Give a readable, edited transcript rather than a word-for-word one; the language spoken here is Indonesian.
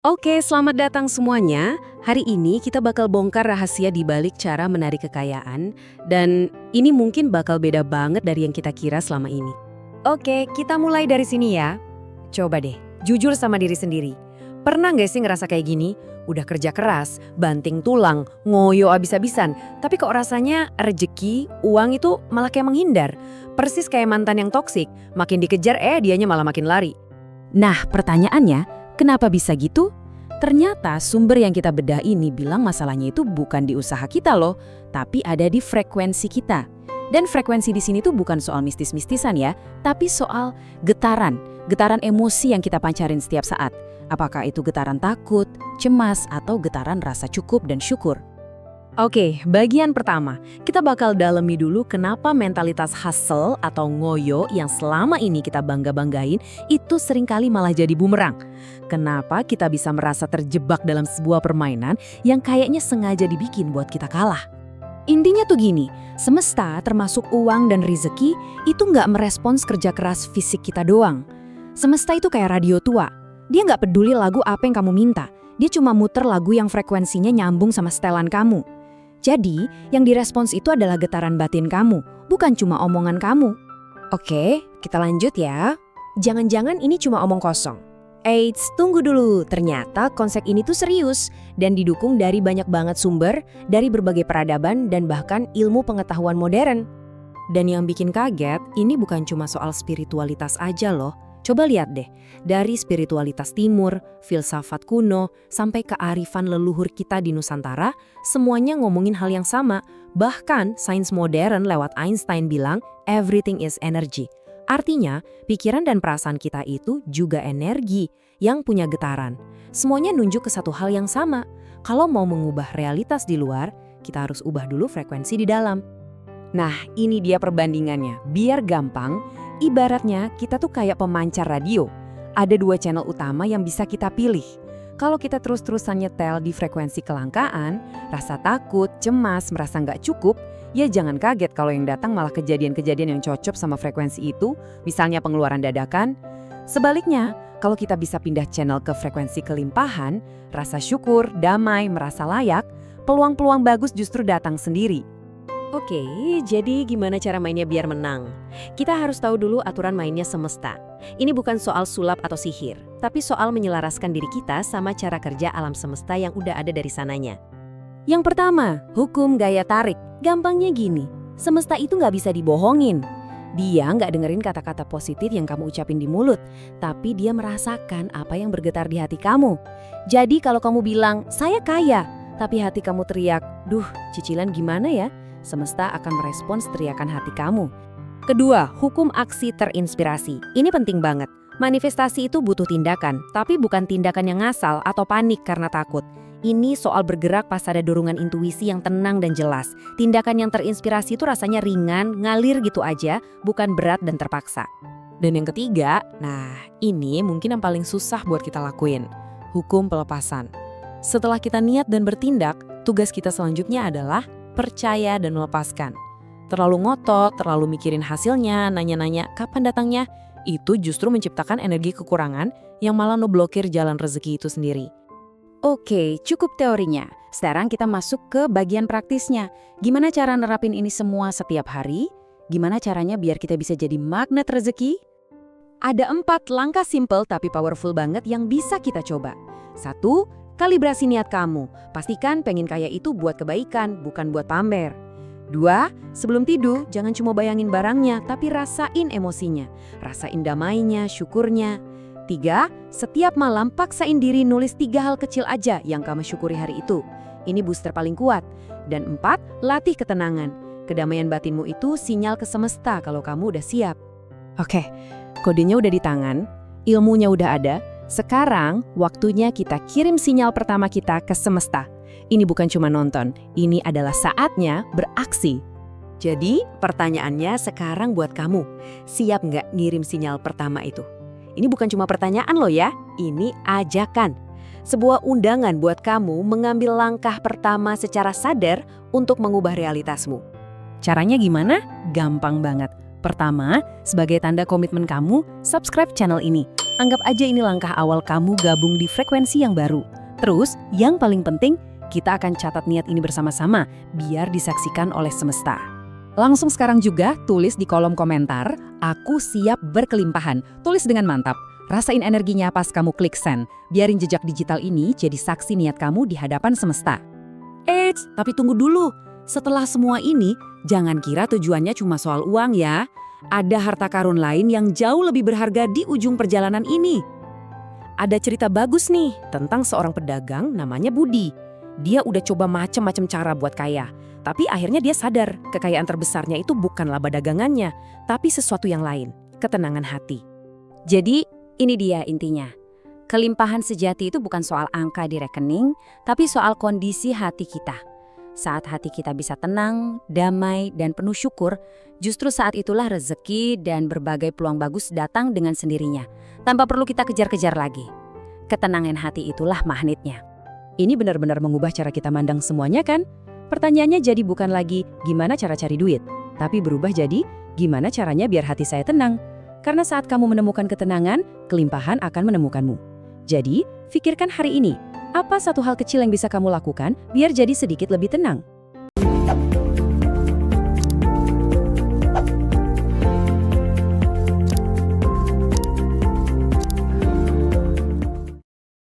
Oke, selamat datang semuanya. Hari ini kita bakal bongkar rahasia di balik cara menarik kekayaan, dan ini mungkin bakal beda banget dari yang kita kira selama ini. Oke, kita mulai dari sini ya. Coba deh, jujur sama diri sendiri. Pernah nggak sih ngerasa kayak gini? Udah kerja keras, banting tulang, ngoyo abis-abisan, tapi kok rasanya rejeki, uang itu malah kayak menghindar. Persis kayak mantan yang toksik, makin dikejar dianya malah makin lari. Nah, pertanyaannya, kenapa bisa gitu? Ternyata sumber yang kita bedah ini bilang masalahnya itu bukan di usaha kita loh, tapi ada di frekuensi kita. Dan frekuensi di sini tuh bukan soal mistis-mistisan ya, tapi soal getaran emosi yang kita pancarin setiap saat. Apakah itu getaran takut, cemas, atau getaran rasa cukup dan syukur? Oke, bagian pertama, kita bakal dalemi dulu kenapa mentalitas hustle atau ngoyo yang selama ini kita bangga-banggain itu seringkali malah jadi bumerang. Kenapa kita bisa merasa terjebak dalam sebuah permainan yang kayaknya sengaja dibikin buat kita kalah? Intinya tuh gini, semesta termasuk uang dan rezeki itu nggak merespons kerja keras fisik kita doang. Semesta itu kayak radio tua, dia nggak peduli lagu apa yang kamu minta, dia cuma muter lagu yang frekuensinya nyambung sama setelan kamu. Jadi, yang direspons itu adalah getaran batin kamu, bukan cuma omongan kamu. Oke, kita lanjut ya. Jangan-jangan ini cuma omong kosong. Eits, tunggu dulu. Ternyata konsep ini tuh serius dan didukung dari banyak banget sumber, dari berbagai peradaban dan bahkan ilmu pengetahuan modern. Dan yang bikin kaget, ini bukan cuma soal spiritualitas aja loh. Coba lihat deh, dari spiritualitas timur, filsafat kuno, sampai kearifan leluhur kita di Nusantara, semuanya ngomongin hal yang sama. Bahkan sains modern lewat Einstein bilang, everything is energy. Artinya, pikiran dan perasaan kita itu juga energi yang punya getaran. Semuanya nunjuk ke satu hal yang sama. Kalau mau mengubah realitas di luar, kita harus ubah dulu frekuensi di dalam. Nah, ini dia perbandingannya. Biar gampang, ibaratnya kita tuh kayak pemancar radio. Ada dua channel utama yang bisa kita pilih. Kalau kita terus-terusan nyetel di frekuensi kelangkaan, rasa takut, cemas, merasa nggak cukup, ya jangan kaget kalau yang datang malah kejadian-kejadian yang cocok sama frekuensi itu, misalnya pengeluaran dadakan. Sebaliknya, kalau kita bisa pindah channel ke frekuensi kelimpahan, rasa syukur, damai, merasa layak, peluang-peluang bagus justru datang sendiri. Oke, jadi gimana cara mainnya biar menang? Kita harus tahu dulu aturan mainnya semesta. Ini bukan soal sulap atau sihir, tapi soal menyelaraskan diri kita sama cara kerja alam semesta yang udah ada dari sananya. Yang pertama, hukum gaya tarik. Gampangnya gini, semesta itu nggak bisa dibohongin. Dia nggak dengerin kata-kata positif yang kamu ucapin di mulut, tapi dia merasakan apa yang bergetar di hati kamu. Jadi kalau kamu bilang, saya kaya, tapi hati kamu teriak, duh, cicilan gimana ya? Semesta akan merespons teriakan hati kamu. Kedua, hukum aksi terinspirasi. Ini penting banget. Manifestasi itu butuh tindakan, tapi bukan tindakan yang ngasal atau panik karena takut. Ini soal bergerak pas ada dorongan intuisi yang tenang dan jelas. Tindakan yang terinspirasi itu rasanya ringan, ngalir gitu aja, bukan berat dan terpaksa. Dan yang ketiga, nah ini mungkin yang paling susah buat kita lakuin. Hukum pelepasan. Setelah kita niat dan bertindak, tugas kita selanjutnya adalah percaya dan melepaskan. Terlalu ngotot, terlalu mikirin hasilnya, nanya-nanya kapan datangnya, itu justru menciptakan energi kekurangan yang malah ngeblokir jalan rezeki itu sendiri. Oke, cukup teorinya. Sekarang kita masuk ke bagian praktisnya. Gimana cara nerapin ini semua setiap hari? Gimana caranya biar kita bisa jadi magnet rezeki? Ada 4 langkah simple tapi powerful banget yang bisa kita coba. 1. Kalibrasi niat kamu. Pastikan pengen kaya itu buat kebaikan, bukan buat pamer. 2. Sebelum tidur, jangan cuma bayangin barangnya, tapi rasain emosinya. Rasain damainya, syukurnya. 3. Setiap malam paksain diri nulis 3 hal kecil aja yang kamu syukuri hari itu. Ini booster paling kuat. Dan 4. Latih ketenangan. Kedamaian batinmu itu sinyal ke semesta kalau kamu udah siap. Oke, kodenya udah di tangan, ilmunya udah ada. Sekarang, waktunya kita kirim sinyal pertama kita ke semesta. Ini bukan cuma nonton, ini adalah saatnya beraksi. Jadi, pertanyaannya sekarang buat kamu. Siap nggak ngirim sinyal pertama itu? Ini bukan cuma pertanyaan loh ya, ini ajakan. Sebuah undangan buat kamu mengambil langkah pertama secara sadar untuk mengubah realitasmu. Caranya gimana? Gampang banget. Pertama, sebagai tanda komitmen kamu, subscribe channel ini. Anggap aja ini langkah awal kamu gabung di frekuensi yang baru. Terus, yang paling penting, kita akan catat niat ini bersama-sama, biar disaksikan oleh semesta. Langsung sekarang juga tulis di kolom komentar, aku siap berkelimpahan. Tulis dengan mantap. Rasain energinya pas kamu klik send. Biarin jejak digital ini jadi saksi niat kamu di hadapan semesta. Eits, tapi tunggu dulu. Setelah semua ini, jangan kira tujuannya cuma soal uang ya. Ada harta karun lain yang jauh lebih berharga di ujung perjalanan ini. Ada cerita bagus nih tentang seorang pedagang namanya Budi. Dia udah coba macam-macam cara buat kaya. Tapi akhirnya dia sadar kekayaan terbesarnya itu bukan laba dagangannya, tapi sesuatu yang lain, ketenangan hati. Jadi, ini dia intinya. Kelimpahan sejati itu bukan soal angka di rekening, tapi soal kondisi hati kita. Saat hati kita bisa tenang, damai, dan penuh syukur, justru saat itulah rezeki dan berbagai peluang bagus datang dengan sendirinya, tanpa perlu kita kejar-kejar lagi. Ketenangan hati itulah magnetnya. Ini benar-benar mengubah cara kita mandang semuanya kan? Pertanyaannya jadi bukan lagi gimana cara cari duit, tapi berubah jadi gimana caranya biar hati saya tenang. Karena saat kamu menemukan ketenangan, kelimpahan akan menemukanmu. Jadi, pikirkan hari ini, apa satu hal kecil yang bisa kamu lakukan biar jadi sedikit lebih tenang?